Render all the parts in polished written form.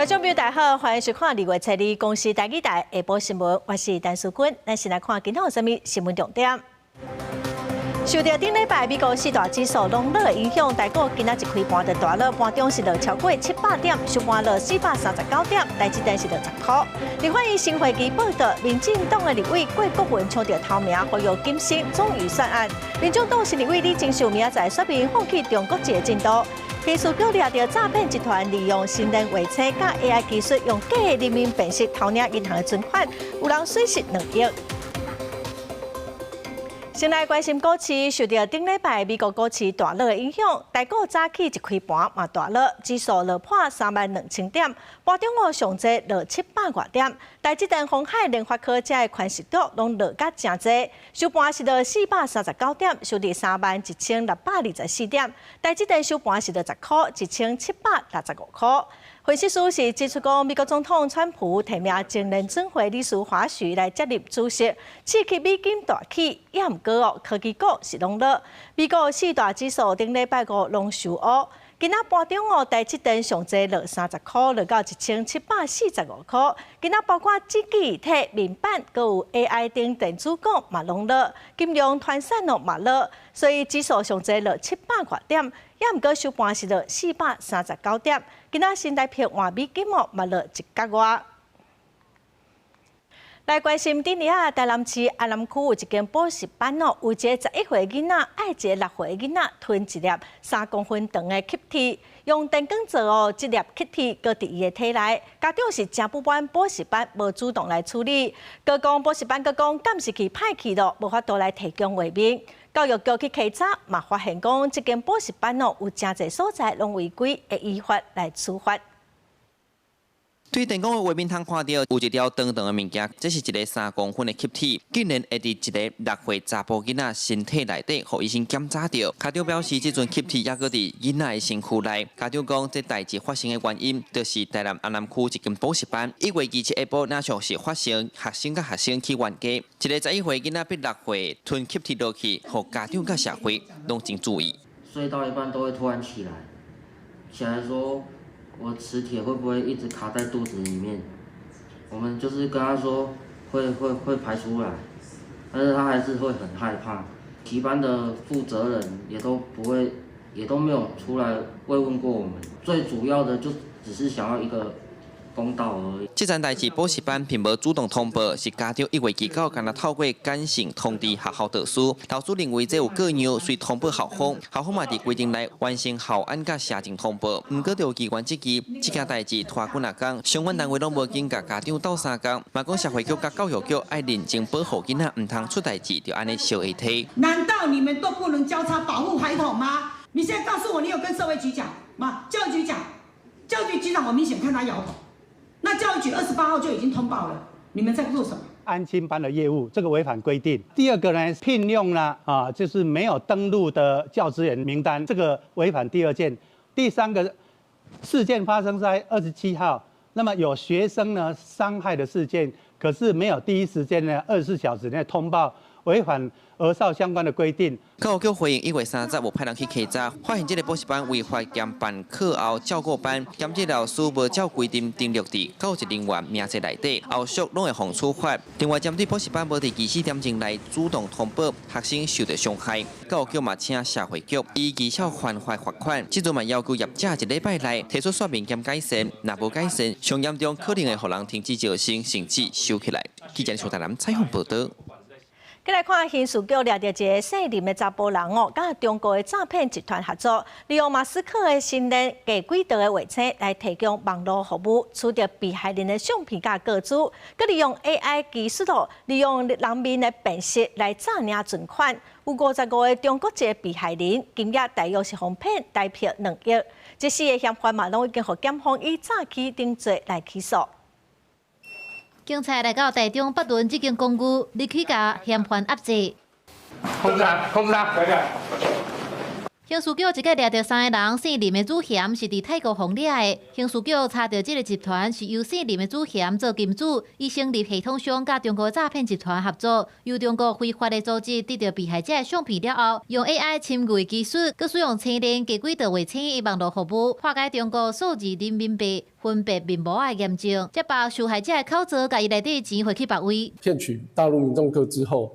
观众朋友大家好，欢迎收看2月7日公司台语台下晡新闻，我是陈淑君。咱先来看今天有啥物新闻重点。受到顶礼拜美国四大指数拢落的影响，台股今仔一开盘就大落，盘中是落超过700点，收盘落439点，台积电是落10块。立法院新会期报道，民进党的立委郭国文抢到头名，呼吁减薪总预算案。民众党新立委李金秀明仔载说明放弃中国籍的进度。批诉局抓到诈骗集团利用新人围车甲 AI 技术，用假的人民辨识偷领银行的存款，有人损失2亿。先来关心股市，受到顶礼拜美国股市大落的影响，台股早起一开盘嘛大落，指数落破32000点，盘中午上济落700多点。台积电、鸿海、联发科这的宽实度拢落甲真济，收盘是落439点，收伫31624点。台积电收盘是落10块，1765块。分析师是指出讲，美国总统川普提名前任准会理事华许来接任主席，刺激美金大起。也毋过科技股是拢落，美国四大指数顶礼拜五拢收乌。今仔盘中台积电上济落30块，落到1745块。今仔包括机器体、面板，佮有 AI 等电子股嘛拢落，金融、团产嘛落，所以指数上济落700多点，也毋过收盘是落439点。今仔新台币换美金嘛落1角外。来关心顶日台南市安南区有一间补习班有一个11岁囡仔爱一个6岁囡仔吞一粒3公分长的吸体，用电工做这粒吸体搁伫伊的体内。家长是真不满补习班无主动来处理，佮讲补习班佮讲监视器歹去咯，无法度来提供画面。教育局去稽查，嘛发现讲这间补习班有真侪所在拢违规，会依法来处罚。对电工的画面通看到有一条长长的物件，这是一个3公分的气体，竟然会伫一个6岁查甫囡仔身体内底，互医生检查到。家长表示，这阵气体也搁伫囡仔的身躯内。家长讲，这代志发生的原因，就是台南安南区一间补习班1月27下晡，那像是发生学生甲学生去冤家，一个11岁囡仔逼6岁吞气体落去，互家长甲社会拢真注意。睡到一半都会突然起来，起来说。我磁铁会不会一直卡在肚子里面？我们就是跟他说会排出来，但是他还是会很害怕。体班的负责人也都没有出来慰问过我们。最主要的就只是想要一个公道而已。这件代志补习班并无主动通报，是家长1月29日敢若透过简讯通知学校导师。老师认为这有过量，遂通报校方。校方嘛伫规定内完成校案甲社情通报。毋过就机关这件代志拖几啊天，相关单位拢无紧甲家长斗相共。嘛讲社会局甲教育局爱认真保护囡仔，毋通出代志就安尼小下体。难道你们都不能交叉保护孩童吗？你现在告诉我，你有跟社会局讲吗？教育局讲，教育局局长我明显看他摇头。那教育局28号就已经通报了，你们在做什么？安亲班的业务，这个违反规定。第二个呢，聘用呢就是没有登录的教职员名单，这个违反第2件。第3个事件发生在27号，那么有学生呢伤害的事件，可是没有第一时间呢24小时内通报，违反儿少相关的规定。教育局回应1月30日无派人去稽查，发现这个补习班违法兼办课后照顾班，兼这老师无照规定登录伫教职人员名册内底，后续拢会防处罚。另外，针对补习班无伫24点钟内主动通报学生受到伤害，教育局嘛请社会局依技巧还罚款。这阵嘛要求业者1礼拜内提出说明兼改善，若无改善，上严重可能会互人停止招生，甚至收起来。记者邱台南采访报道。再来看刑事局抓到一个姓林的查甫人甲中国的诈骗集团合作，利用马斯克的新人假轨道的画册来提供网络服务，取得被害人的相片甲个资，佮利用 AI 技术利用人面的辨识来诈领存款。有55个中国籍被害人，金额大约是哄骗大约2亿。这4个嫌犯嘛，拢已经互检方以诈欺定罪来起诉。警察来到台中北屯这间公寓，立即甲嫌犯压制。控制他，刑事局一个抓到3个人姓林的主嫌是伫泰国红掠的。刑事局查到这个集团是由姓林的主嫌做金主，伊成立系统上甲中国诈骗集团合作，由中国非法的组织得到被害者的相片了后，用 AI 深伪技术，佮使用青年加几道卫星的网络服务，化解中国数字人民币分别面膜的严重，接把受害者的口罩，甲伊内底钱汇去别位，骗取大陆民众个资后，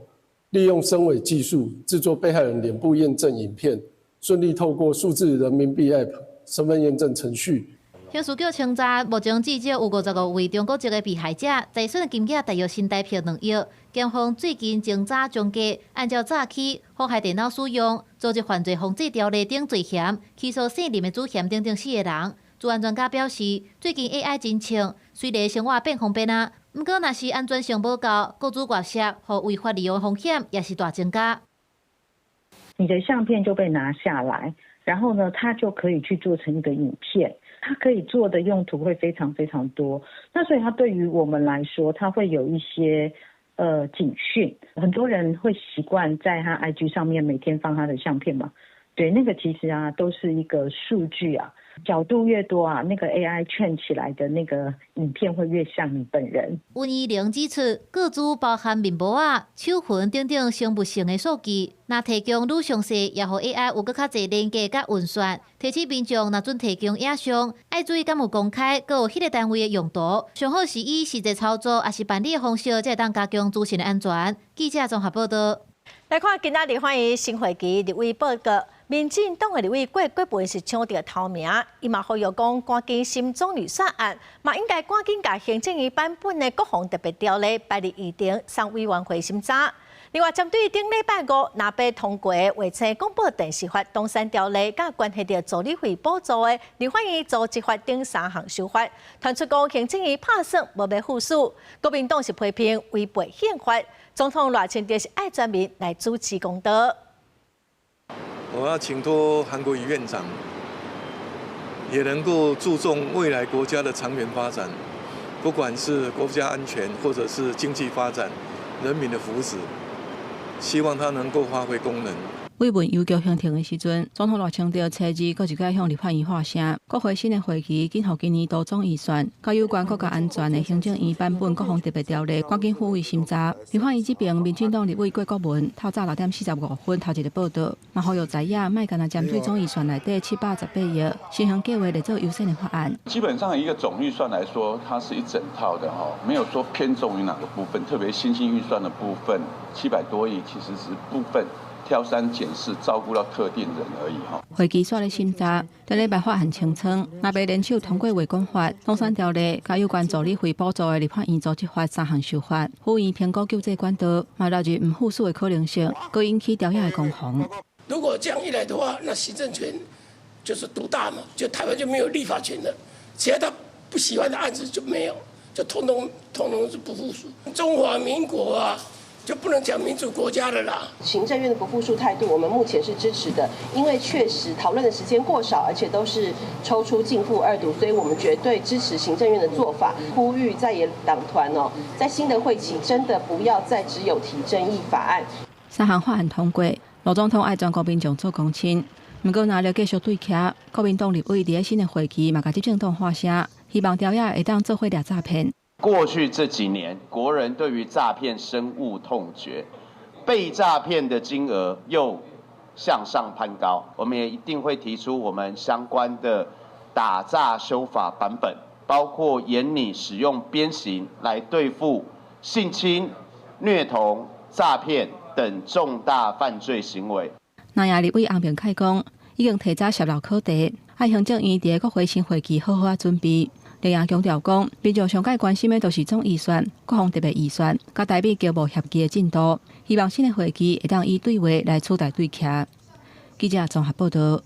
利用深伪技术制作被害人脸部验证影片。 顺利透过数字人民币 App 身份验证程序。刑事局称查，目前至少有55位中国籍的被害者，财损金额大约新台币2亿。检方最近侦查终结，按照诈欺、祸害电脑使用、组织犯罪防治条例等罪嫌，起诉姓林的主嫌等4个人。治安专家表示，最近 AI 真强，虽然生活变方便啊，不过若是安全性不够，各自外泄和违法利用风险也是大增加。 你的相片就被拿下来，然后呢，它就可以去做成一个影片，它可以做的用途会非常非常多。那所以它对于我们来说，它会有一些警讯。很多人会习惯在他 IG 上面每天放他的相片嘛，对，那个其实啊都是一个数据啊，角度越多啊，那个 AI 圈起来的那个影片会越像你本人。温怡玲指出，个资包含面膜啊、手痕等等生物性的数据。 若提供愈详细，也互 AI 有搁较侪连接甲运算，提醒民众若准提供影像，爱注意敢有公开，搁有迄个单位的用途。上好是以实际操作，也是办理的方式，才会当加强资讯的安全。记者综合报道。来看今仔日欢迎新会期立委报告，民进党的立委郭国文是抢到头名，伊嘛呼吁讲赶紧审总预算案，嘛应该赶紧甲行政院版本的国防特别条例摆入议程送委员会审查。 另外，针对顶礼拜5若被通过的卫星广播电视法、东山条例，甲关系到助理费补助的，立法院组织法等3项修法，传出讲行政院拍算无要复苏，国民党是批评违背宪法，总统赖清德是爱全民来主持公道。我要请托韩国瑜院长，也能够注重未来国家的长远发展，不管是国家安全或者是经济发展、人民的福祉。 希望它能够发挥功能。慰问邮局向庭的时阵，总统赖清德车日搁一摆向立法院发声，国会新的会期紧予今年度总预算，甲有关国家安全的行政院版本国防特别条例，赶紧付委审查。立法院这边，民进党立委郭国文透早6点45分头一个报道，嘛呼吁在野莫干那针对总预算内底718亿，先向计划来做优先的法案。基本上一个总预算来说，它是一整套的哈，没有说偏重于哪个部分，特别新兴预算的部分700多亿，其实是部分。 挑三拣四，照顾到特定人而已哈。会期煞咧审查，顶礼拜法案清仓，若被联手通过卫公法、东山条例，甲有关助理费补助的立法院组织法3项修法，呼吁评估救济管道，嘛纳入唔复苏的可能性，搁引起调野的攻防。如果这样一来的话，那行政权就是独大嘛，就台湾就没有立法权了，其他他不喜欢的案子就没有，就统统是不复苏。中华民国啊！ 就不能讲民主国家了啦。行政院的不复苏态度，我们目前是支持的，因为确实讨论的时间过少，而且都是抽出逕付2读，所以我们绝对支持行政院的做法。呼吁在野党团在新的会期真的不要再只有提争议法案。3项法案通过，罗总统爱全国民众做公亲。不过，若要继续对徛，国民党立委伫新的会期嘛，甲执政党发声，希望调野会当做伙抓诈骗。 过去这几年，国人对于诈骗深恶痛绝，被诈骗的金额又向上攀高。我们也一定会提出我们相关的打诈修法版本，包括严拟使用鞭刑来对付性侵、虐童、诈骗等重大犯罪行为。南亚立委洪明凯讲，已经提早16考题，爱行政院伫国会新会期好好准备。 另外强调讲，民众上界关心的都是总预算、国防特别预算，甲台美交务协议的进度。希望新的会期会当以对话来取代对徛。记者综合报道。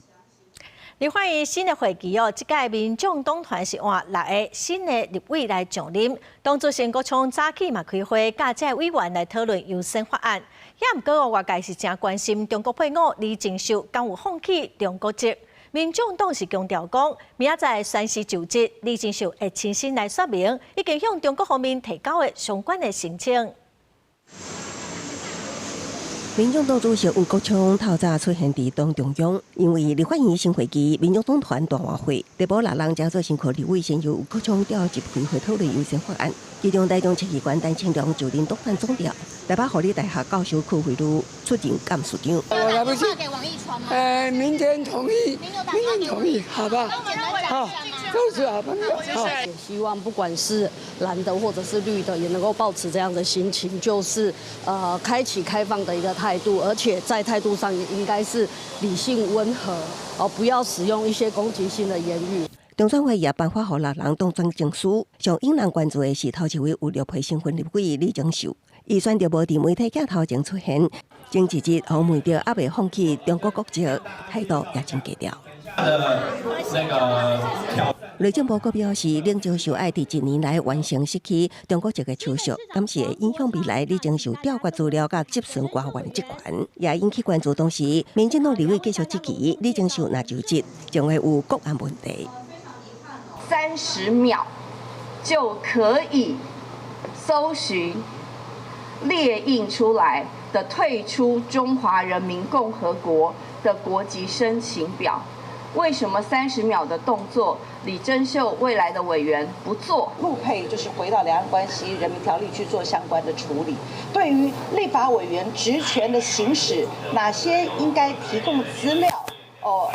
立法院新的会期这届民众党团是换6个新的立委来上任，党主席郭聪早起嘛开会，甲这委员来讨论优先法案。也毋过外界是真关心中国配偶李正秀敢有放弃中国籍。 民众党是强调讲，明仔载宣誓就职，李正秀会亲身来说明，已经向中国方面提交的相关的申请。民众党主席吴国昌透早出现伫党中央，因为立法院新会期民众党团大晚会，第6人加做辛苦立委先由吴国昌调集开会讨论优先法案，其中台中七期官陈清良就任党团总调，台北护理大学教授区会路出任干事长。我来不及。明天同意，明天同意，好吧？好，都是好朋友。好，也希望不管是蓝的或者是绿的，也能够抱持这样的心情，就是开启开放的一个态度，而且在态度上也应该是理性温和，不要使用一些攻击性的言语。中选会也颁发予6人当选证书，上引人关注的是头一位有6批身份立委李정秀，伊选择无伫媒体镜头前出现，前一日后问到还未放弃中国国籍，态度也真低调。内政部阁表示，李정秀爱伫1年来完成失去中国籍的手续，敢是会影响未来李정秀调阅资料甲接顺官员职权，也引起关注。同时，民进党立委继续质疑李정秀若就职，将会有国安问题。30秒就可以搜寻列印出来的退出中华人民共和国的国籍申请表。为什么30秒的动作，李正秀未来的委员不做？陆配就是回到两岸关系人民条例去做相关的处理。对于立法委员职权的行使，哪些应该提供资料？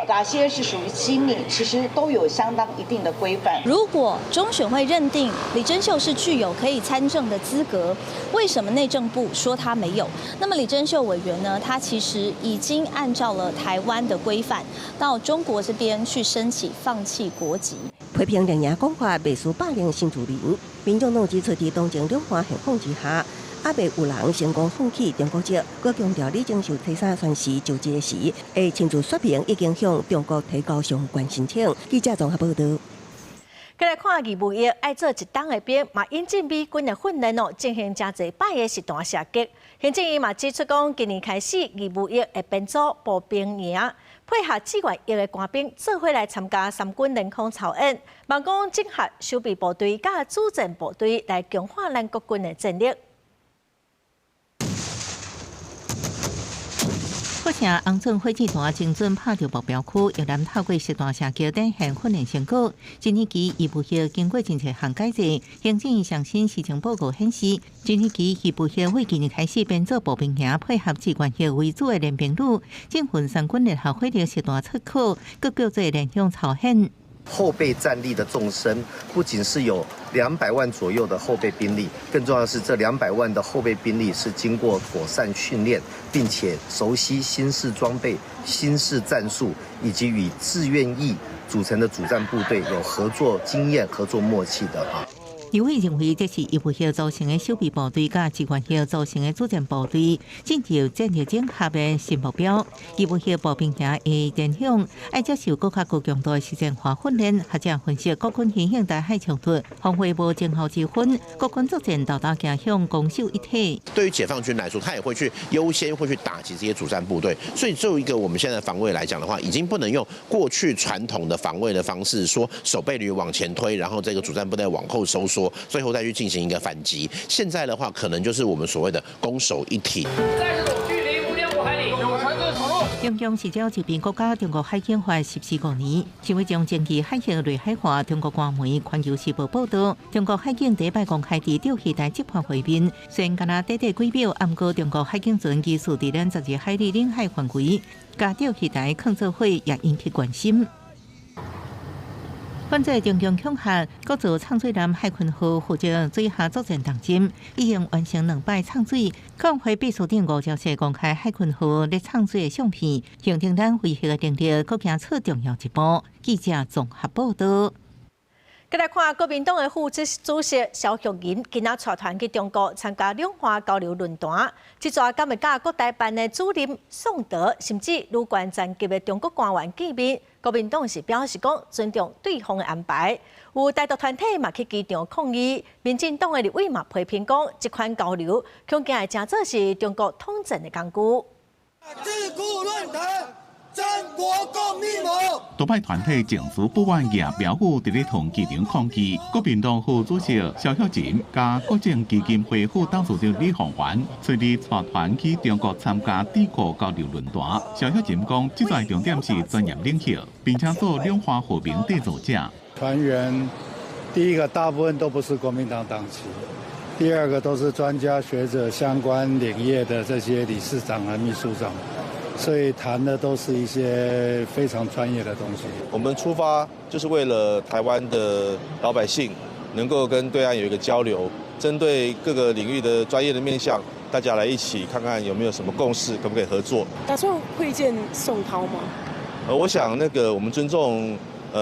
哪些是属于机密，其实都有相当一定的规范。如果中选会认定李正秀是具有可以参政的资格，为什么内政部说他没有？那么李正秀委员呢？他其实已经按照了台湾的规范，到中国这边去申请放弃国籍。批评两人讲话未输霸凌新主人，民众党指出伫当前两岸现况之下。还未有人成功放弃中国籍，佮强调李정秀提三宣誓就职时，会亲自说明已经向中国提交相关申请。记者综合报道。再来看义务役爱做一党的兵，嘛引进美军的训练进行真侪摆的实弹射击。行政院嘛指出讲，今年开始义务役会编组步兵营，配合志愿役的官兵做伙来参加3军联空操演，望讲整合守备部队甲主战部队来强化咱国军的战力。国城红准火箭弹精准拍到目标区，越南透过实弹射击展现训练成果。今年期义务役经过真侪项改制，行政院上新事情报告显示，今年期义务役为今年开始编组步兵营，配合志愿役为主的练兵旅，整份3军联合火力实弹测考，各叫做联用操演。后备战力的纵深，不仅是有200万左右的后备兵力，更重要的是这200万的后备兵力是经过妥善训练，并且熟悉新式装备、新式战术，以及与志愿役组成的主战部队有合作经验、合作默契的啊。刘伟认为，这是义务役组成的守备部队甲志愿役组成的作战部队，进入战略整合的新目标。义务役步兵营的电响，爱接受更加高强度的实战化训练，或者分析国军新型台海冲突，防卫无前后之分，国军作战到达走向攻守一体。对于解放军来说，他也会去优先会去打击这些主战部队，所以作为一个我们现在防卫来讲的话，已经不能用过去传统的防卫的方式，说守备旅往前推，然后这个主战部队往后收缩。最后再去进行一个反击。现在的话，可能就是我们所谓的攻守一体。在这种距离5.5海里，有船只闯入。中共是照一边国家中国海警法14个年，成为将前期海峡内海化。中国官媒《环球时报》报道，中国海警第1摆公开伫钓鱼台集团会面，虽然敢若短规表，暗过中国海警船技术伫咱12海里领海范围，甲钓鱼台抗做伙也引起关心。反在中共恐吓，各自畅水南海军号负责水下作战当中，已经完成2摆畅水。抗会秘书长吴钊燮公开海军号咧畅水的相片，形容咱维系的能力搁行出重要一步。记者综合报道。再来看国民党的副主席萧玉银，今仔带团去中国参加两岸交流论坛。这座敢会甲国台办的主任宋德，甚至卢关战级的中国官员见面。国民党是表示讲尊重对方的安排。有台独团体嘛去机场抗议，民进党的立委嘛批评讲，这款交流恐惊会真做是中国统战的工具。自古论坛，真国共密谋。多派团体政府不愿意标语伫咧同机场抗议，国民党副主席萧孝琴加国政基金会副董事长李鸿源随日带团去中国参加帝国交流论坛。萧孝琴讲，这在重点是专业领袖，并且做两岸和平缔造者。团员第一个大部分都不是国民党党籍。第二个都是专家学者、相关领域的这些理事长和秘书长，所以谈的都是一些非常专业的东西。我们出发就是为了台湾的老百姓能够跟对岸有一个交流，针对各个领域的专业的面向，大家来一起看看有没有什么共识，可不可以合作？打算会见宋涛吗？我想我们尊重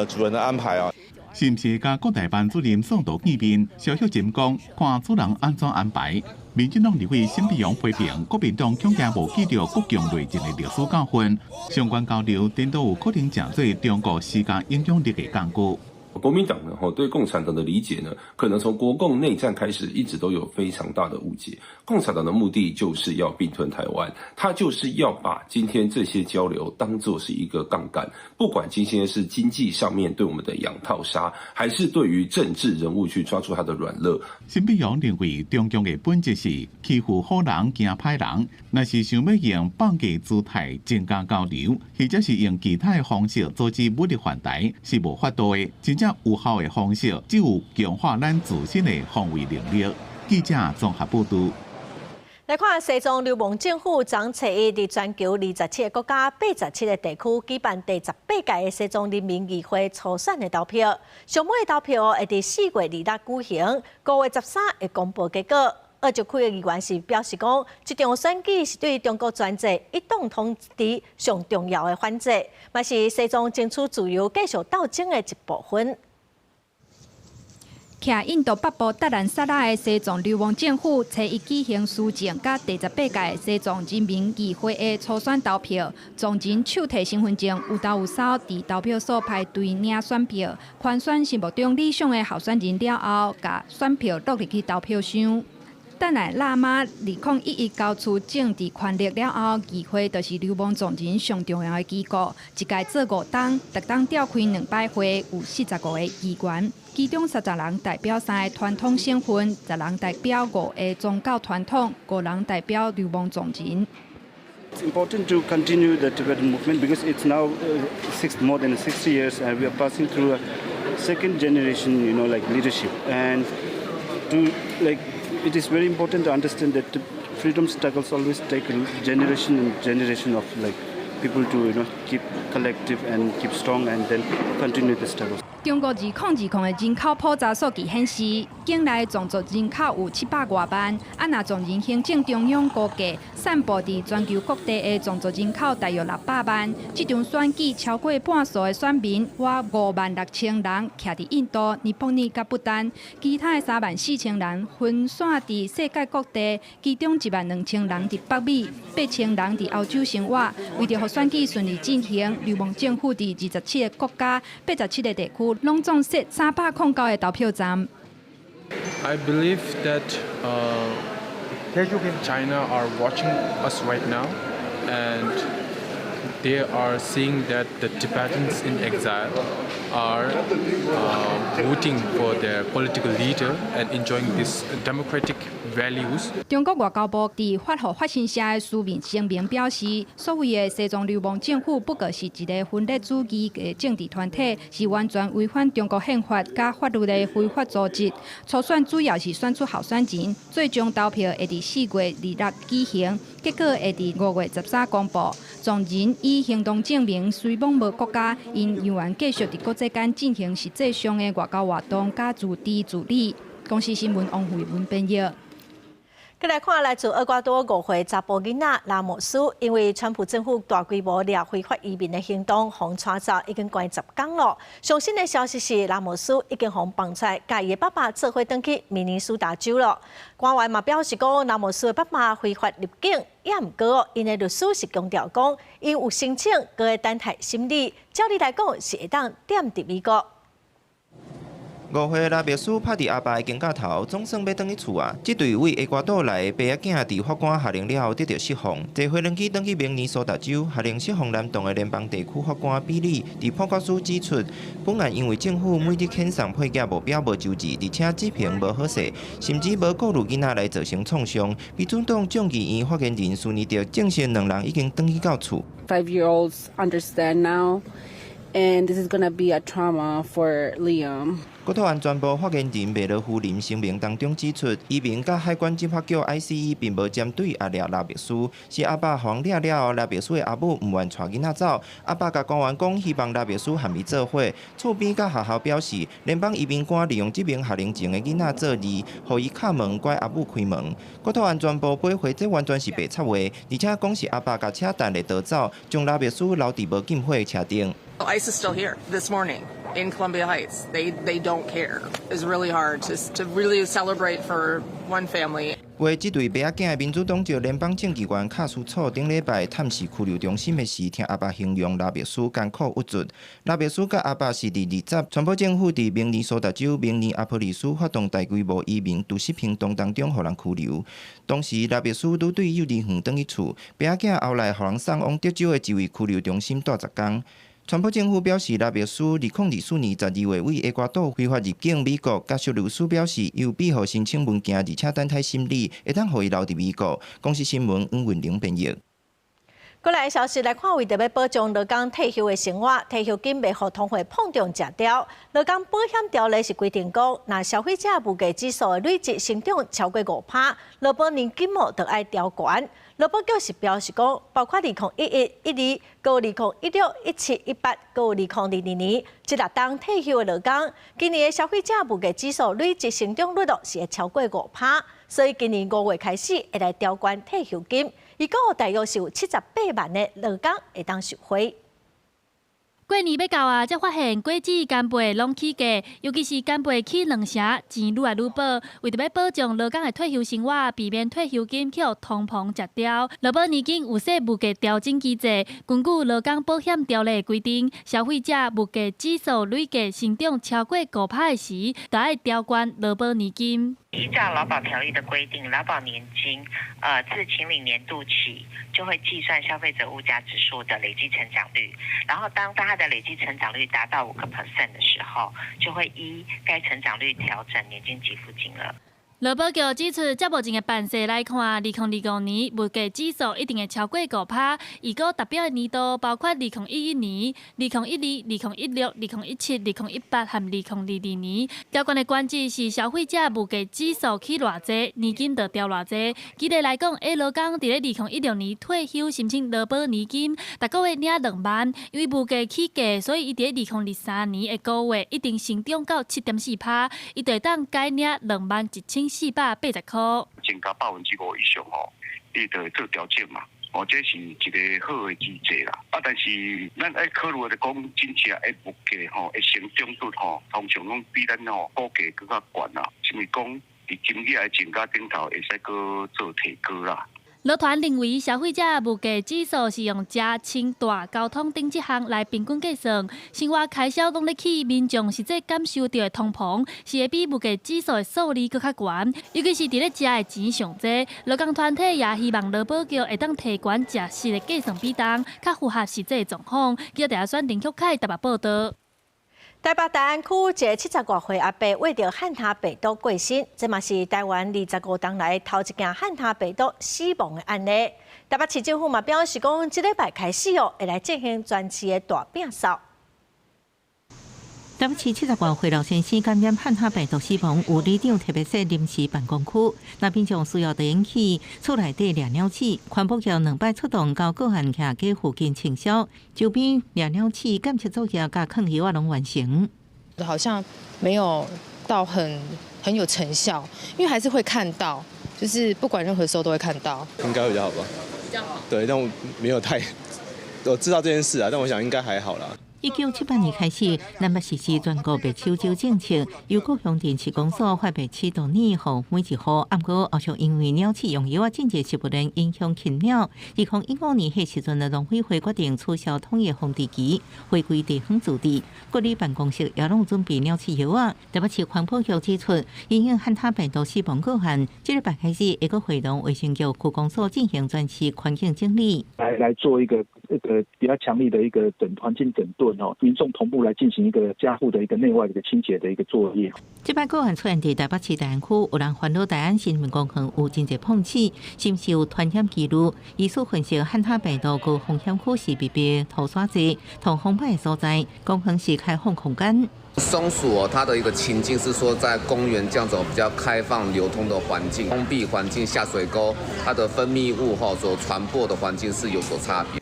主人的安排啊。是不是甲国台办主任宋涛见面？萧孝琴讲，看主人安怎安排。民进党立委沈碧阳批评国民党恐惊无记到国共内战的历史教训，相关交流颠倒有可能成做中国施加影响力的工具。国民党呢，对共产党的理解呢，可能从国共内战开始一直都有非常大的误解。共产党的目的就是要并吞台湾，他就是要把今天这些交流当作是一个杠杆，不管今天是经济上面对我们的养套杀，还是对于政治人物去抓住他的软肋。沈碧阳认为，中共的本质是欺负好人惊歹人，若是想要用放假姿态增加交流，或者是用其他的方式阻止武力犯台，是无法度的。真正有效的方式，只有强化咱自身的防卫能力。记者综合报道。来看西藏流亡政府昨初一伫全球27个国家、87个地区举办第18届的西藏人民议会初选的投票，上尾投票会伫4月26举行，5月13会公布结果。20区的议员是表示讲，这场选举是对中国专制一党统治上重要的反制，嘛是西藏争取自由、继续斗争的一部分。徛印度北部达兰萨拉的西藏流亡政府，初一举行书证甲第18届西藏人民议会的初选投票，藏人手提身份证有投有扫，伫投票所排队领选票，圈选心目中理想的候选人了后，甲选票落入去投票箱。等来喇嘛2011交出政治权力了后，议会就是流亡藏人上重要的机构。一届做5档，逐档召开200回，有45个议员，其中30人代表3个传统省份，10人代表5个宗教传统，5人代表流亡藏人。It's important to continue the Tibetan movement because it's now more than 60 years, and we are passing through a second generation, leadership, and it is very important to understand that the freedom struggles always take a generation and generation of people to keep collective and keep strong and then continue the struggles. 中国2020的人口普查数据显示，境内藏族人口有700多万，若藏人行政中央估计，散布伫全球各地的藏族人口大约600万。这场选举超过半数的选民，约56000人徛伫印度、尼泊尔、甲不丹，其他的34000人分散伫世界各地，其中12000人伫北美，8000人伫欧洲生活。为着让选举顺利进行，流亡政府伫27个国家、87个地区。拢总设309个投票站。I believe that China are watching us right now, and they are seeing that the Tibetans in exile are voting for their political leader and enjoying these democratic values. 中国外交部伫发布法新社的书面声明表示，所谓的西藏流亡政府不过是一个分裂主义的政治团体，是完全违反中国宪法甲法律的非法组织。初选主要是选出候选人，最终投票会伫4月26举行，结果会伫5月13公布。藏人以行动证明，虽亡无国家，因仍然继续伫国际间进行实际上的外交活动，甲自治自理。公司新闻王慧文编译。再来看来自厄瓜多5岁查甫囡仔拉莫斯，因为川普政府大规模掠非法移民的行动，互抓走已经关10天了。最新的消息是，拉莫斯已经互放出，甲伊的爸爸做伙回去明尼苏达州了。官员嘛表示讲，拉莫斯的爸爸非法入境，也毋过，因的律师是强调讲，因有申请个等待审理，照理来讲是会当点伫美国。5岁拉别斯拍伫阿爸的肩胛头，总算要返去厝啊！这对为厄瓜多来的爸仔囝伫法官下令了后得到释放，坐回轮机返去明尼苏达州，下令释放南洞的联邦地区法官比利伫判决书指出，本案因为政府每日遣送配件无表无周至，而且执行无好势，甚至无顾虑囡仔来造成创伤。民主党众议院发言人苏尼德证实2人已经返去到厝。5-year-olds understand now, and this is gonna be a trauma for Liam. 国土安全部发言人梅勒夫林声明当中指出，移民甲海关执法局 ICE 并无针对阿廖拉别斯，是阿爸黄掠了后，拉别斯的阿母唔愿带囡仔走。阿爸甲官员讲，希望拉别斯含伊做伙。厝边甲学校表示，联邦移民官利用这名下令前的囡仔做例，互伊敲门，拐阿母开门。国土安全部驳回这完全是白插话，而且讲是阿爸甲车等来逃走，将拉别斯留伫无禁火的车顶。ICE is still here this morning in Columbia Heights. They don't care. It's really hard to really celebrate for one family. 为这对爸仔囝的民主党籍联邦政议员卡斯楚顶礼拜探视拘留中心的时，听阿爸形容拉别斯艰苦无助。拉别斯甲阿爸是伫20传播政府伫明尼苏达州明尼阿波利斯发动大规模移民都市行动当中，互人拘留。当时拉别斯拄对幼儿园返去厝，爸仔囝后来互人送往德州的一位拘留中心待10天。川普政府表示，拉别斯2024年12月为厄瓜多非法入境美国，甲叙律师表示，有庇护申请文件，而且等待审理，会当互伊留伫美国。公司新闻黄文玲编译。过来消息来看，为着要保障劳工退休的生活，退休金袂互通货膨胀食掉。劳工保险条例是规定讲，若消费者物价指数的累计成长超过5%，劳保年金就爱调悬。劳保局是表示讲，包括2011、12、2016、17、18、2022年这6档退休的劳工，今年的消费者物价指数累计成长率是会超过5%，所以今年5月开始会来调悬退休金。伊个大约是有78万的劳工会当受惠。过年要到啊，才发现果子、干贝拢起价，尤其是干贝起2成，钱愈来愈薄。为着要保障劳工的退休生活，避免退休金去互通膨食掉，劳保年金有设物价调整机制。根据劳工保险条例规定，消费者物价指数累计成长超过5%的时，就要调悬劳保年金。依照劳保条例的规定，劳保年金自请领年度起就会计算消费者物价指数的累积成长率，然后当它的累积成长率达到5%的时候，就会依该成长率调整年金给付金额。劳保局指出，照目前的办势来看，2025年物价指数一定会超过5%。预估达标的年度包括2011年、2012、2016、2017、2018和2022年。调悬的关键是消费者物价指数起偌济，年金就调偌济。举例来讲，劳工伫咧2016年退休申请劳保年金，逐个月领2万，因为物价起价，所以伊伫咧2023年的5月一定成长到7.4%，伊就会当改领21480块，增加5%以上吼，你就做调整嘛。这是一个好的机制啦。但是咱爱考虑的讲，真正的物价吼，会成长率吼，通常拢比咱吼估价更较悬啦。因为讲伫经济的增加顶头，会使个做提高啦。劳团认为，消费者物价指数是用食、穿、住、交通等7项来平均计算，生活开销拢咧起，民众实际感受到的通膨是会比物价指数的数字更较悬，尤其是伫咧食的钱上济。劳工团体也希望劳保局会当提悬食食的计算比重，较符合实际的状况。记者台选林旭凯台北报道。台北大安区一个70多岁阿伯为着汉他病毒过身，这嘛是台湾25年来头一件汉他病毒死亡的案例。台北市政府嘛表示讲，这礼拜开始会来进行全市的大摒扫。台北市70多岁老先生感染汉他病毒死亡，有里长特别设临时办公区，那民众需要地引起厝内底掠鸟鼠，环保局2摆出动到各项徛街附近清消，周边掠鸟鼠检测作业甲抗药拢完成。好像没有到很有成效，因为还是会看到，就是不管任何时候都会看到。应该会比较好吧？比较好。对，但我没有太，我知道这件事啊，但我想应该还好啦。1978年开始，南北实施全国白手酒政策，由各乡镇市公所发白气动力予每一户。不过，后续因为鸟鼠用药啊，间接食物链影响禽鸟。2015年迄时阵，农委会决定取消统一防治期，回归地方自治。各里办公室也拢准备鸟鼠药啊。台北市环保局指出，因应汉他病毒死亡个案，这礼拜开始会个会同卫生局区公所进行专区环境整理，来做一个比较强力的一个环境整顿哦，民众同步来进行一个家户的一个内外的一个清洁的一个作业。这摆个案出现伫台北市大安区，有人烦恼大安新民公园有真侪碰瓷，是不是有传染记录？医术分析汉他病毒和风险区是密闭的涂沙剂、通风歹的所在，公园是开放空间。松鼠它的一个情境是说，在公园这样子比较开放流通的环境、封闭环境下水沟，它的分泌物所传播的环境是有所差别。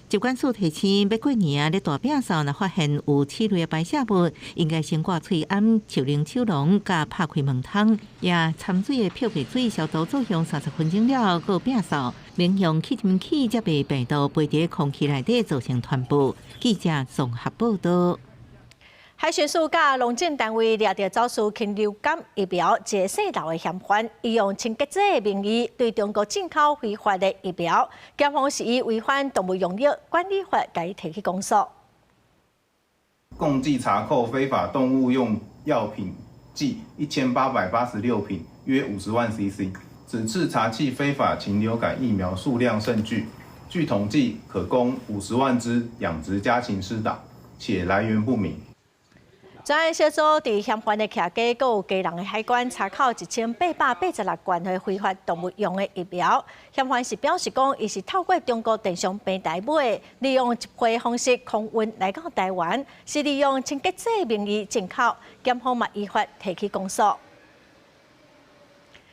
疾管署提醒，要过年啊，咧大饼扫若发现有此类的排泄物，应该先挂喙安、手冷手笼，甲拍开门窗，也掺水的漂白水消毒作用30分钟了，搁饼扫，免用气蒸器才被病毒飞伫空气内底造成传播。记者综合报道。海巡署甲农政单位抓到走私禽流感疫苗接受漏的嫌犯，以用清洁剂的名义对中国进口非法的疫苗，检方是以违反动物用药管理法，该提起公诉。共计查扣非法动物用药品计1886瓶，约50万 CC。此次查缉非法禽流感疫苗数量甚巨，据统计可供50万只养殖家禽施打，且来源不明。专案小组伫嫌犯的徛家，阁有家人的海关查扣1886罐的非法动物用的疫苗。嫌犯是表示讲，伊是透过中国电商平台买，利用集会方式空运来到台湾，是利用清洁剂名义进口。检方嘛依法提起公诉。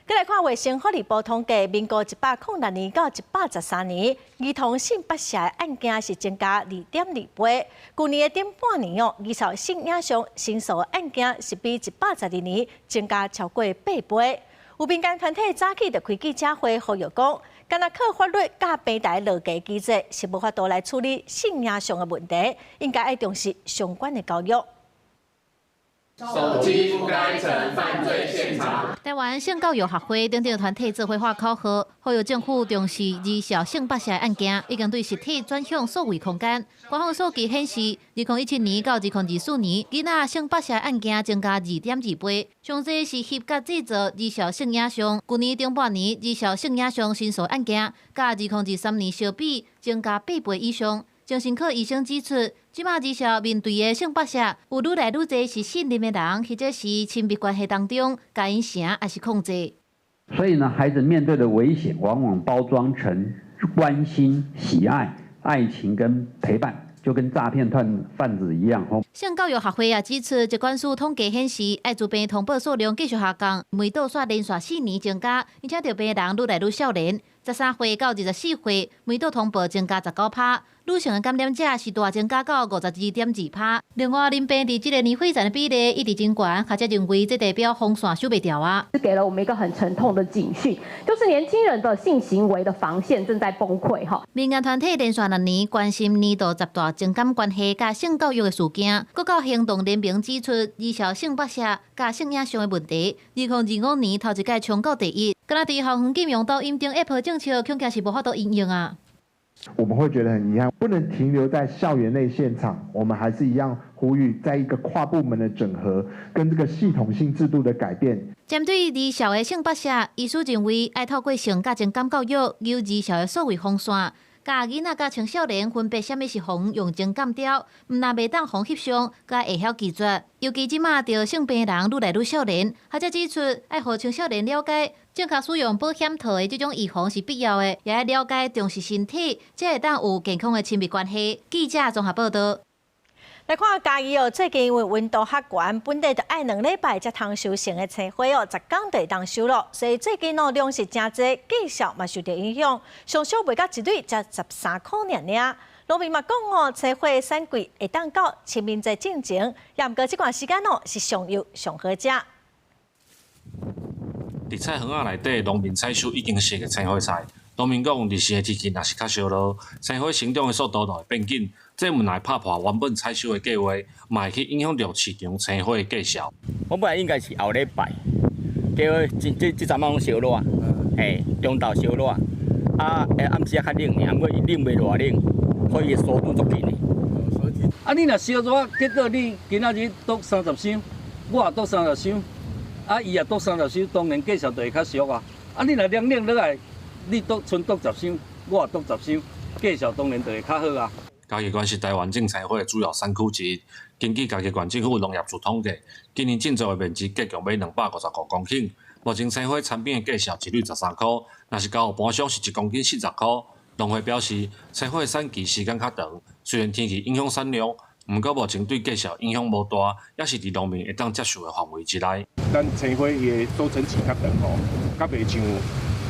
再来看卫生福利部统计，民国106年到113年，儿童性剥削的案件是增加2.2倍。去年的顶半年儿童性影像申诉的案件是比112年增加超过8倍。有民间团体早起就开记者会呼吁讲，干那靠法律甲平台落架机制是无法度来处理性影像的问题，应该要重视相关的教育。手机不该成犯罪现场。台湾性教育学会等等团体做伙考核，呼吁政府重视儿少性剥削案件，已经对实体转向数位空间。官方数据显示，2017年到2024年，囡仔性剥削案件增加2.2倍，上侪是翕甲制作儿少性影像。去年中半年，儿少性影像申诉案件，甲2023年相比，增加8倍以上。精神科医生指出，即马儿少面对的性剥削，有愈来愈侪是信任的人，或者是亲密关系当中，甲因成还是控制。所以呢，孩子面对的危险，往往包装成关心、喜爱、爱情跟陪伴，就跟诈骗贩子一样。性教育学会也指出，疾管署统计显示，艾滋病通报数量继续下降，梅毒煞连续4年增加，而且着病人愈来愈少年，13岁到24岁，梅毒通报增加19%。女性的感染者是大增加到52.2%。另外，淋病伫这个年肺炎的比例一直真悬，学者认为这代表风线收袂掉啊。是给了我们一个很沉痛的警讯，就是年轻人的性行为的防线正在崩溃哈。民间团体连续2年关心年度10大情感关系甲性教育的事件，国教行动联名指出，儿少性剥削甲性影像的问题，2025年头一届冲到第1。敢若伫校园禁用抖音等 App 政策，恐惊是无法度应用啊。我们会觉得很遗憾，不能停留在校园内现场，我们还是一样呼吁，在一个跨部门的整合跟这个系统性制度的改变。针对儿少的性剥削，医师认为要透过性甲情感教育，由儿少的数位风线，教囡仔甲青少年分别什么是防用情感条，毋但袂当防翕相，甲会晓拒绝。尤其即马着性病人愈来愈少年，学者指出，要互青少年了解，正确使用保险套的这种预防是必要的，也要了解重视身体，才会当有健康的亲密关系。记者综合报道。来看嘉义最近因为温度较悬，本地就爱2礼拜才通收成的青花10天就会当收了，所以最近量是真侪，绩效嘛受到影响，上少卖到一蕊才13块尔。农民嘛讲青花产季会当到清明节进前，也毋过这段时间是上油上好食。伫菜园仔内底，农民采收已经熟的青花菜，农民讲，日时的天气若是较烧热，生火生长的速度就会变紧，这无奈拍破原本采收的计划，嘛会去影响到市场生火的计销。我本来应该是后礼拜，结果这阵仔拢烧热，中昼烧热，暗时较冷尔，不过伊冷袂偌冷，所以速度足紧的。你若烧热，结果你今仔日剁30箱，我也剁30箱，伊也剁30箱，当然计数就会较俗啊。你若冷落来，你剩剁10箱，我也剁10箱，计数当然就会较好啊。嘉义县是台湾种生火的主要产区之一。根据嘉义县政府农业处统计，今年种植的面积计共买255公顷，目前生火产品的计销一律13块，若是交予bán商是1公斤40块。农会表示，生火的产期时间较长，虽然天气影响产量，不过目前对计销影响无大，也是伫农民会当接受的范围之内。咱生火伊的收成期较长吼，较袂像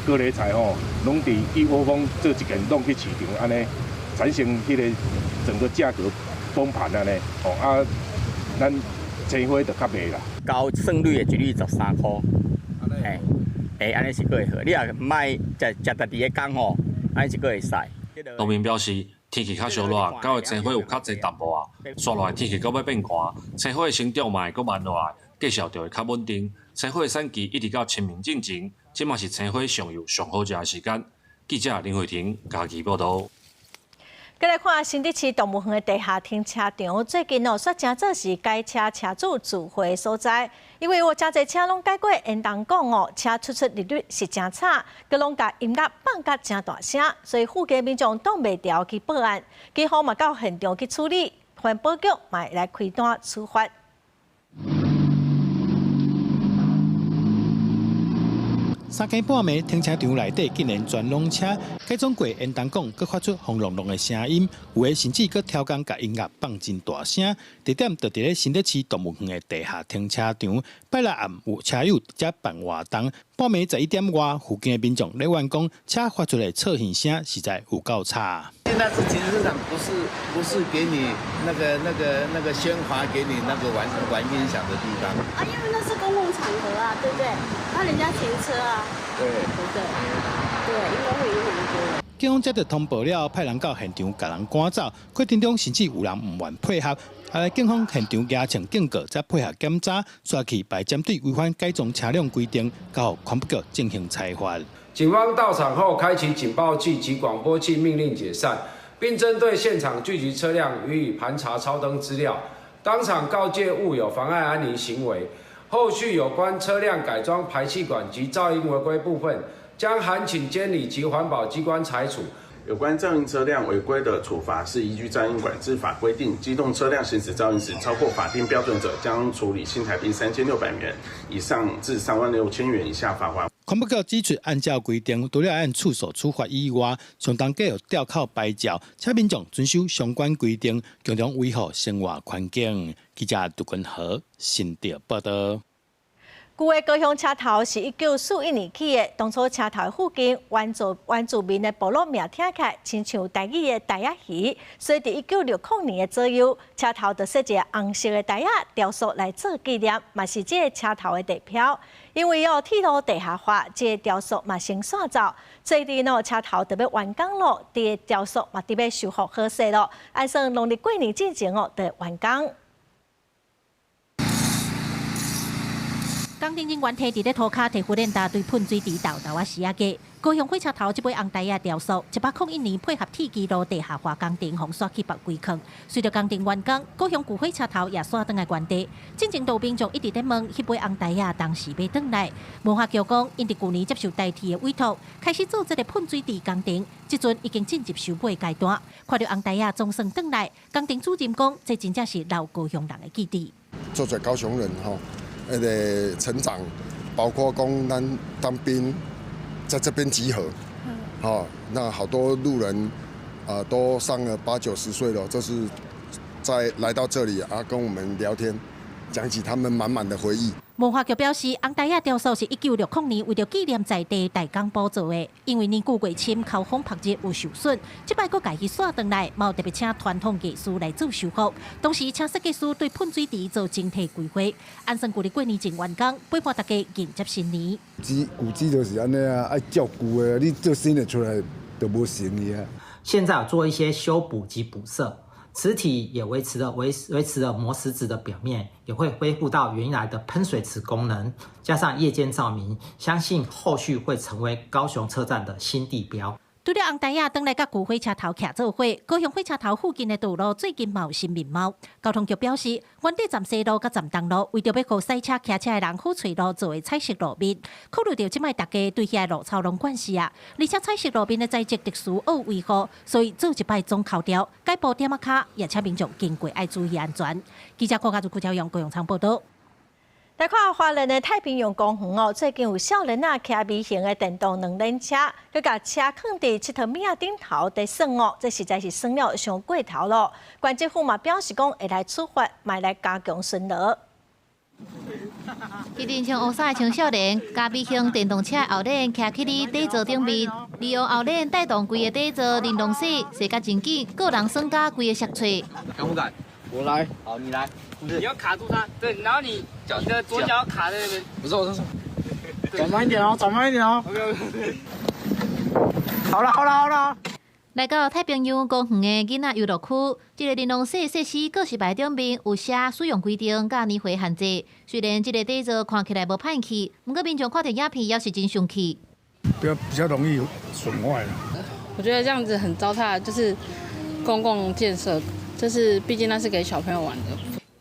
高丽菜吼，拢伫一窝蜂做一件弄去市场安尼。产生迄个整个价格崩盘安尼，咱生火就较袂啦。高胜率的一律13块，安尼是过会好。你若卖食家己的工吼，安尼是过会使。农民表示，天气较烧热，9月生火有较侪淡薄啊。刷落来天气搁要变寒，生火的生长嘛会搁慢落来，计销就会较稳定。生火的产期一直到清明进前，即嘛是生火上油上好食的时间。记者林慧婷嘉义报道。再来看新竹市动物园的地下停车场，最近说真做是改车车主聚会所在，因为真侪车拢改过沿东讲车出率是真差，佮拢甲音乐放甲真大声，所以附近民众挡袂牢去报案，警方嘛到现场去处理，环保局嘛会来开单处罚。3更半暝，停车场内底竟然全拢车，改装过沿东港，佮发出轰隆隆的声音，有诶甚至佮挑工甲音乐放真大声。地点就伫咧新竹市动物园的地下停车场。拜六暗有车友遮办活动，半暝11点外，附近的民众咧怨讲车发出的侧现声实在有够差。现在是停车场，不是给你那个喧哗，给你那个玩音响的地方啊，因为那是公共场合啊，对不对？那人家停车啊，对，对不对？对，应该会影响到。警方接到通报了，派人到现场把人赶走，过程中甚至有人唔愿配合。后来警方现场加请警告，再配合检查，刷去白针对违反改装车辆规定，交环保局进行裁罚。警方到场后，开启警报器及广播器，命令解散，并针对现场聚集车辆予以盘查超登资料，当场告诫物有妨碍安宁行为。后续有关车辆改装排气管及噪音违规部分，将函请监理及环保机关裁处。有关噪音车辆违规的处罚是依据噪音管制法规定，机动车辆行驶噪音时超过法定标准者，将处理新台币3600元以上至36000元以下罚款。环保局指出，按照规定，除了按处所处罚以外，相当计有吊扣牌照，请民众遵守相关规定，共同维护生活环境。记者杜君和新竹报道。旧的高雄车头是1941年起的，当初车头的附近原住民的部落名听起来亲像台语的台仔鱼，所以伫1960年的左右，车头就设一个红色的台仔雕塑来做纪念，嘛是这个车头的地标。因为铁路地下化，这个雕塑嘛先散走，最近车头特别完工咯，这个雕塑嘛特别修复好势咯，按算农历过年之前就完工。工程人员摕伫咧涂骹摕训练大队喷水池豆啊施压价。高雄火车头这尾红台仔雕塑，101年配合铁基路地下化工程，互刷去北规坑。随着工程完工，高雄旧火车头也刷转来原地。进前道民众一直在问，迄尾红台仔当时要转来。文化局讲，因伫旧年接受台铁的委托，开始做这个喷水池工程，即阵已经进入收尾阶段。看到红台仔总算转来，工程主任讲，这真正是老高雄人的记忆。做做高雄人吼。成长，包括讲咱当兵，在这边集合，那好多路人都上了80、90岁了，这是在来到这里跟我们聊天，讲起他们满满的回忆。文化局表示，红台仔雕塑是1960年为着纪念在地大港补做的，因为年久过深，口风拍热有受损，这摆佫家己刷回来，嘛有特别请传统艺师来做修复。同时，请设计师对喷水池做整体规划。安顺区的过年前完工，陪伴大家迎接新年。古迹就是安尼啊，爱照顾的，你做新的出来就无成去啊。现在有做一些修补及补色。瓷体也维持了磨石子的表面，也会恢复到原来的喷水池功能，加上夜间照明，相信后续会成为高雄车站的新地标。除了红台仔转来甲旧火车头徛做伙，高雄火车头附近的道路最近嘛有新面貌。交通局表示，原地站西路甲站东路为着要让赛车骑车的人好找路作为彩色路面，考虑到即摆大家对遐路草拢惯势啊，而且彩色路面的材质特殊有维护，所以做一摆总扣掉，改布点仔卡，也请民众经过爱注意安全。记者郭家祖、张高雄场报道。来看华人的太平洋公园哦，最近有少年啊骑微型的电动两轮车，佮把车放伫七头米仔顶头在耍哦，这实在是耍了伤过头咯。县政府嘛表示讲会来处罚，卖来加强巡逻。一定穿乌衫的青少年，加微型电动车后轮骑去你底座顶面，利用后轮带动规个底座玲珑洗，洗甲真紧，个人算甲规个摔碎。敢不敢？我来，好，你来。你要卡住它，对，然后你的左脚卡在那边。不是，我是。转慢一点哦，转慢一点哦。好了。来到太平洋公园的囡仔游乐区，这个玲珑洗设施告示牌顶面有写使用规定甲年岁限制。虽然这个底座看起来无歹去，不过民众看到影片也是真生气。比较容易损坏了。我觉得这样子很糟蹋，就是公共建设，就是毕竟那是给小朋友玩的。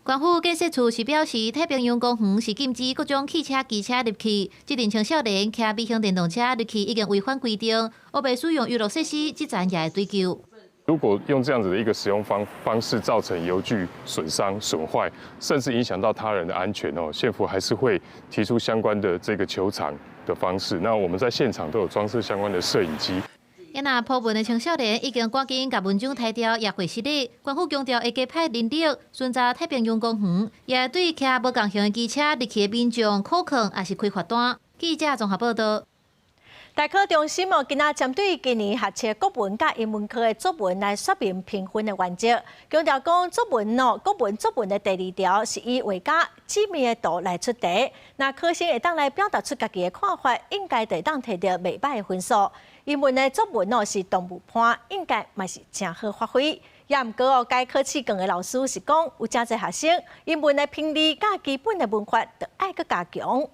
官府建设处是表示，太平洋公园是禁止各种汽车、机车入去。这阵青少年骑微型电动车入去已经违反规定，乌白使用娱乐设施，这站也会追究。如果用这样子的一个使用方式造成油具损伤、损坏，甚至影响到他人的安全哦，县府还是会提出相关的这个求偿的方式。那我们在现场都有装设相关的摄影机。也那普遍的青少年已经赶紧把文章抬掉，也会失礼。官府强调会加派人力巡查太平洋公园，也对骑无共型的机车入去的民众扣控，也是开罚单。记者综合报道。大考中心哦，今仔针对今年学测国文甲英文科的作文来说明评分的原则，强调讲作文哦，国文作文的第2条是以画家知名的度来出题，那考生会当来表达出家己的看法，应该会当摕到袂歹的分数。英文的作文哦是动物判，应该嘛是正好发挥。也毋过哦，该考试卷的老师是讲，有真侪学生英文的听力甲基本的文法，都爱搁加强。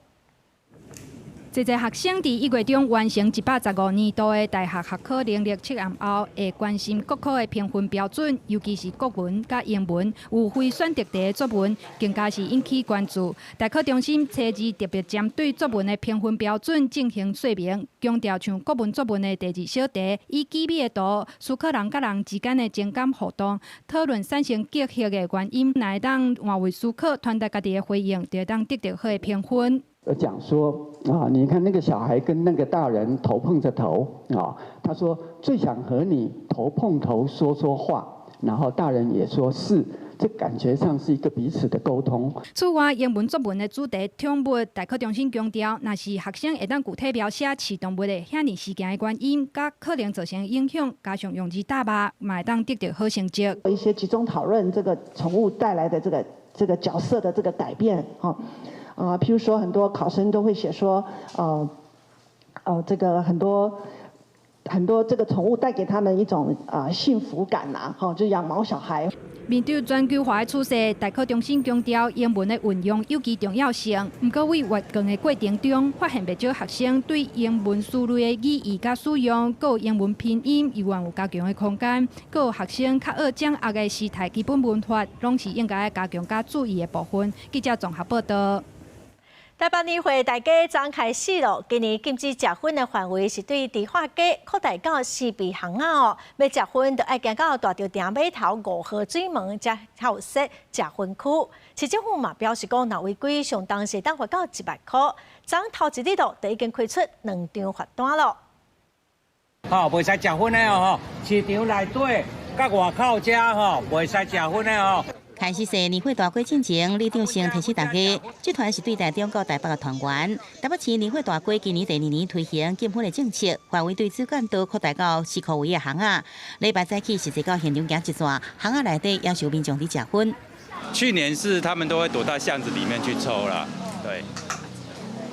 这些学生伫1月中完成115年度的大学学科能力测验后，会关心各科的评分标准，尤其是国文甲英文有非选择题的作文，更加是引起关注。大考中心初二特别针对作文的评分标准进行说明，强调像国文作文的第2小题，以机密的度，思考人甲人之间的情感互动，讨论产生隔阂的原因，乃当换位思考，传达家己的回应，就会当得到好的评分。讲说啊，你看那个小孩跟那个大人头碰着头啊，他说最想和你头碰头说说话，然后大人也说是，这感觉上是一个彼此的沟通。此外，英文作文的主题动物，大考中心强调，若是学生会当具体描写饲动物的遐尼事件的原因，甲可能造成影响，加上用字打码，嘛会当得到好成绩。一些集中讨论这个宠物带来的这个角色的这个改变哈。譬如说，很多考生都会写说，这个很多这个宠物带给他们一种幸福感呐，就是养毛小孩。面对全球化的趋势，大考中心强调英文的运用有其重要性。不过，为阅卷的过程中，发现不少学生对英文词类的语义甲使用，还有英文拼音，依然有加强的空间。还有学生较学掌握的时态基本文法，拢是应该加强加注意的部分。记者综合报道。台北年会大家刚开始咯，今年禁止食薰的范围是对迪化街扩大到4边巷仔哦。要食薰，就要行到大稻埕码头5号水门，才有设食薰区。市政府嘛表示讲，若违规，上当是当罚到100块。昨头一日就已经开出2张罚单咯。袂使食薰的哦，市场内底甲外口遮袂使食薰的哦。开始设年会大会进前，李长先提醒大家，这团是对待中国台北的团员。台北市年会大会今年第2年推行禁喷的政策，范围对主干道扩大到4khu位的巷仔。礼拜早起实际到现场行一转，巷仔内底要求民众伫食薰。去年是他们都会躲到巷子里面去抽了，对。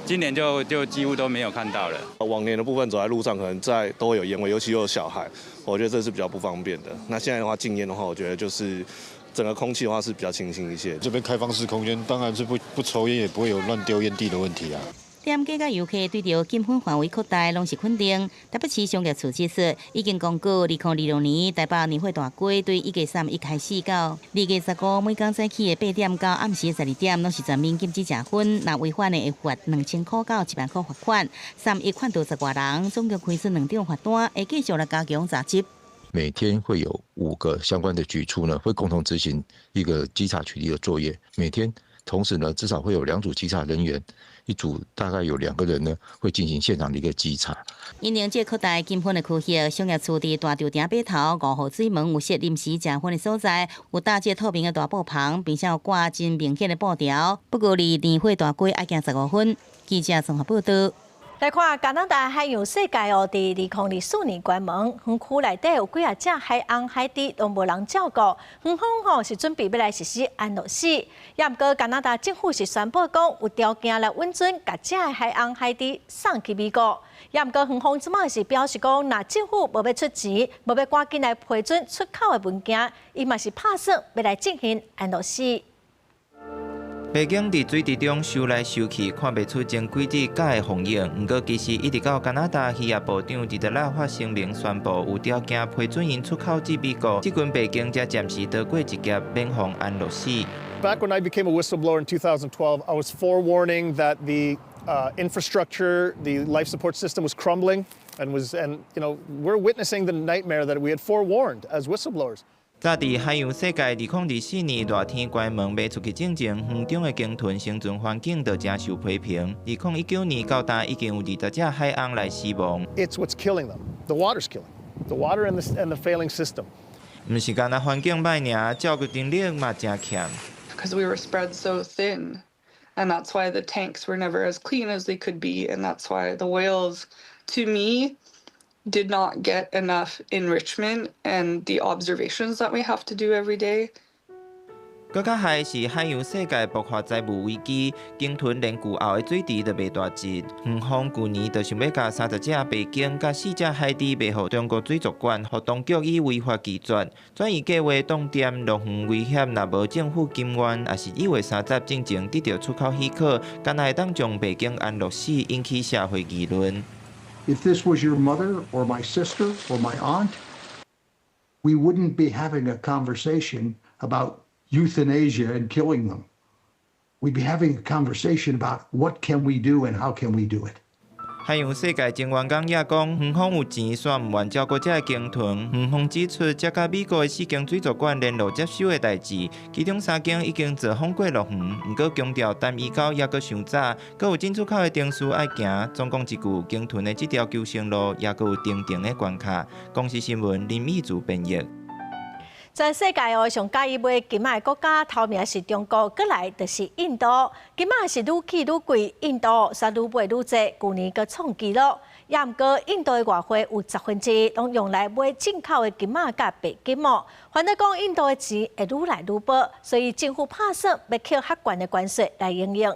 今年就几乎都没有看到了。往年的部分走在路上，可能都会有烟味，尤其又有小孩，我觉得这是比较不方便的。那现在的话，禁烟的话，我觉得就是整个空气的话是比较清新一些。这边开放式空间，当然是不抽烟，也不会有乱丢烟蒂的问题啊。店家甲游客对着禁喷范围扩大，拢是肯定。台北市商业处指出，已经公告2026年台北年会大会，对1月31开始到2月15，每天早起的8点到暗时12点，拢是全面禁止食薰。若违反的会罚2000块到1万块罚款，31款到10外人，总共开出2张罚单，会继续来加强查缉。每天会有5个相关的局处呢，会共同执行一个稽查取缔的作业。每天，同时呢，至少会有2组稽查人员，一组大概有2个人呢，会进行现场的一个稽查。因应这扩大禁喷的区域，商业处伫大稻埕北头5号水门有设临时食薰的所在，有搭设透明的大布棚，并且有挂真明显的布条。不过，离年会大会要行15分。记者综合报道。来看加拿大海洋世界哦，伫2024年关门，园区内底有几啊只海翁、海猪都无人照顾，园方是准备要来实施安乐死。也毋过加拿大政府是宣布讲有条件来允准甲这的海翁、海猪送去美国。也毋过园方即卖是表示讲，若政府无要出钱，无要赶紧来批准出口的文件，伊嘛是拍算要来进行安乐死。北京伫水池中收来收去，看袂出前几日假的风影。不过，其实一直到加拿大渔业部长伫16发声明宣布有条件批准因出口至美国，这群北京才暂时逃过一劫，免防安乐死。Back when I became a whistleblower in 2012, I was forewarning that the infrastructure, the life support system was crumbling, and we're witnessing the nightmare that we had forewarned as whistleblowers. 早伫海洋世界2024年热天关门要出去进前，园中的鲸豚生存环境就真受批评。2019年到达已经有20只海翁来死亡。It's what's killing them. The water's killing them. The water and the failing system. 唔是干那环境歹尔，照顾能力嘛真欠。Because we were spread so thin, and that's why the tanks were never as clean as they could be, and that's why the whales, to me, did not get enough enrichment and the observations that we have to do every day. 更较害是海洋世界爆发债务危机，鲸豚连旧后的水池都袂大只。园方去年就想要甲30只北京、甲4只海猪卖互中国水族馆，互当局以违法拒绝。转移计划冻点落园危险，若无政府金援，也是1月30进前得到出口许可，敢若会当将北京安乐死，引起社会议论。If this was your mother or my sister or my aunt, we wouldn't be having a conversation about euthanasia and killing them. We'd be having a conversation about what can we do and how can we do it. 海洋世界前员工也讲，园方有钱，却唔愿照顾这个鲸豚。园方指出，接甲美国的4间水族馆联络接收的代志，其中3间已经坐访过落园，不过强调单移到也阁伤早，阁有进出口的程序要行。总共一句，鲸豚的这条救生路也阁有定定的关卡。公司新闻林义祖编译。全世界哦，上介意买金仔的国家，头名是中国，过来就是印度。金仔是愈起愈贵，印度却愈买愈多，去年阁创纪录。也毋过，印度的外汇有1/10拢用来买进口的金仔甲白金哦。反正讲印度的钱会愈来愈薄，所以政府拍算要扣较悬的关税来应用。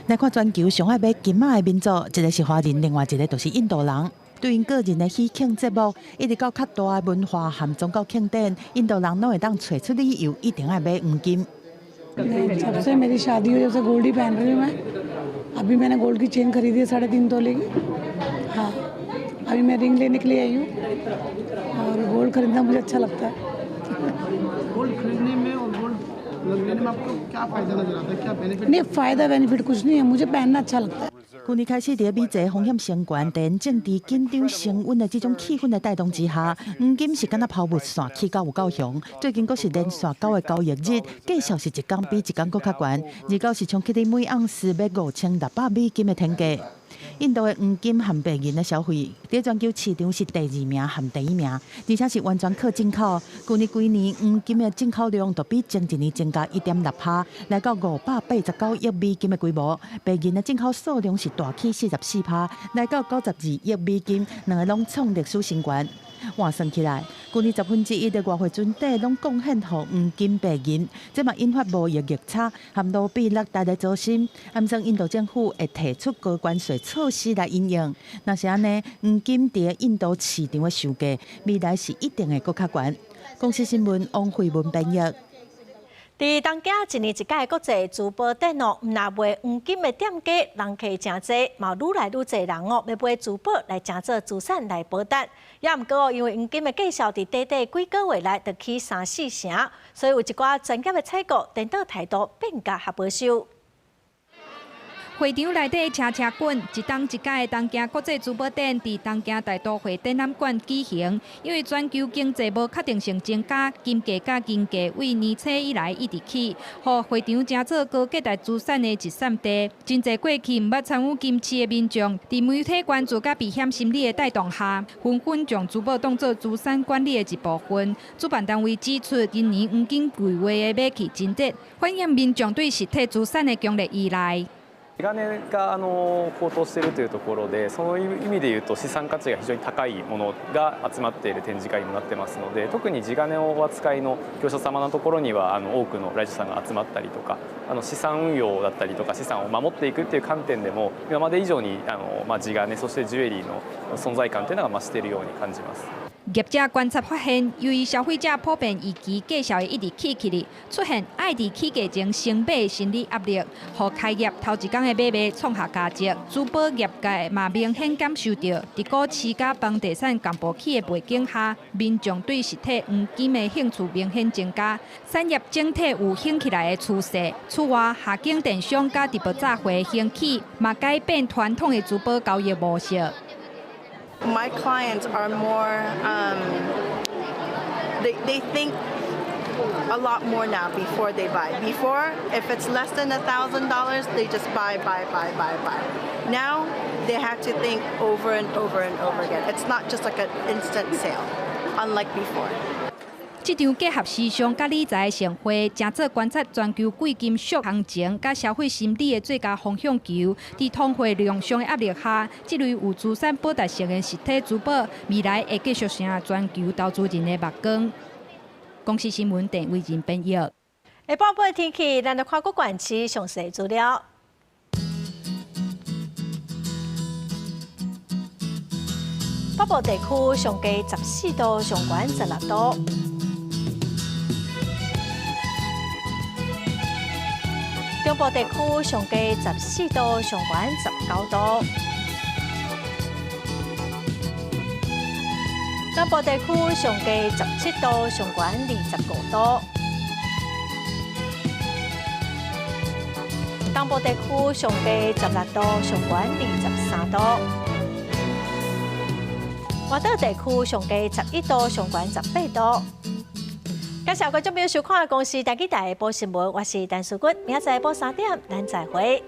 来看全球上爱买金仔的民族，一个是华人，另外一个就是印度人。对因个人的喜庆节目，一直到较大的文化和宗教庆典，印度人拢会当找出理由，一定要买黄金。जब से मेरी शादी हुई जब से गोल्ड ही पहन रही हूँ मैं। अभी मैंने गोल्ड की चेन खरीदी है 3.5 तोले की। हाँ, अभी मैं रिंग लेने के लिए आई हूँ और गोल्ड खरीदना मुझे अच्छा लगता है। गोल्ड खरीदने में और गोल्ड लेने में आपको क्या फायदा नजर आता है, क्या बेनिफिट? नहीं, फायदा बेनिफिट कुछ नहीं है, मुझे पहनना अच्छा लगता है।去年开始，在美籍风险升悬、地缘政治紧张升温的这种气氛的带动之下，黄金是敢若抛物线起到有够强。最近阁是连续9个交易日，继续是一天比一天阁较悬。而到是冲起伫每盎司要5600美金的天价。印度的黄金和白银的消费在全球市场是第2名和第1名，而且是完全靠进口。去年黄金的进口量就比前一年增加1.6%，来到589亿美金的规模。白银的进口数量是大起44%，来到92亿美金，两个拢创历史新高。换算起来，去年1/10的外汇存底拢贡献予黄金、白银，这嘛引发贸易逆差和卢比落带来走心。暗算印度政府会提出高关税措施来应用。若是安尼，黄金伫印度市场的售价未来是一定会搁较悬。公司新闻王慧文编译。伫东京一年一届国际珠宝展哦，毋若卖黄金的店家人客真侪，嘛愈来愈侪人哦要买珠宝来争做资产来保值。也毋过哦，因为黄金的价销伫短短几个月来就起3-4成，所以有一寡专业的采购颠倒态度变价较保守。会场内底车车滚，一档一届的东京国际珠宝展伫东京大都会展览馆举行。因为全球经济无确定性增加，金价甲银价为年初以来一直起，互会场成做高价值资产的一扇地。真侪过去毋捌参与金市的民众，伫媒体关注甲避险心理的带动下，纷纷将珠宝当作资产管理的一部分。主办单位指出，今年黄金贵话的买气真热，反映民众对实体资产的强烈依赖。地金が高騰しているというところで、その意味でいうと資産価値が非常に高いものが集まっている展示会にもなってますので、特に地金をお扱いの業者様のところには多くの来場者さんが集まったりとか、資産運用だったりとか資産を守っていくっていう観点でも今まで以上に地金そしてジュエリーの存在感というのが増しているように感じます。业者观察发现，由于消费者普遍预期价销会一直起来，出现爱伫起价前先买的心理压力，互开业头一天的买卖创下佳绩。珠宝业界嘛明显感受到，伫股市甲房地产共步起的背景下，民众对实体黄金的兴趣明显增加，产业整体有兴起来的趋势。此外，下境电商甲直播炸货兴起，嘛改变传统的珠宝交易模式。My clients are more, they think a lot more now before they buy. Before, if it's less than $1,000, they just buy. Now, they have to think over and over and over again. It's not just like an instant sale, unlike before. 这场结合时尚甲理财的盛会，正做观察全球贵金属行情甲消费心理的最佳方向球。伫通货量上的压力下，这类有资产保值性的实体珠宝，未来会继续成全球投资人的目光。公司新闻郑伟仁编译。下半部天气，咱来看各县市详细资料。北部地区上低14度，上悬16度。中部地区上低14度，上悬19度；南部地区上低17度，上悬25度；东部地区上低16度，上悬23度；外岛地区上低11度，上悬18度。感谢观众朋友收看《公视台记台报新闻》，我是陈淑君，明仔载报3点，咱再会。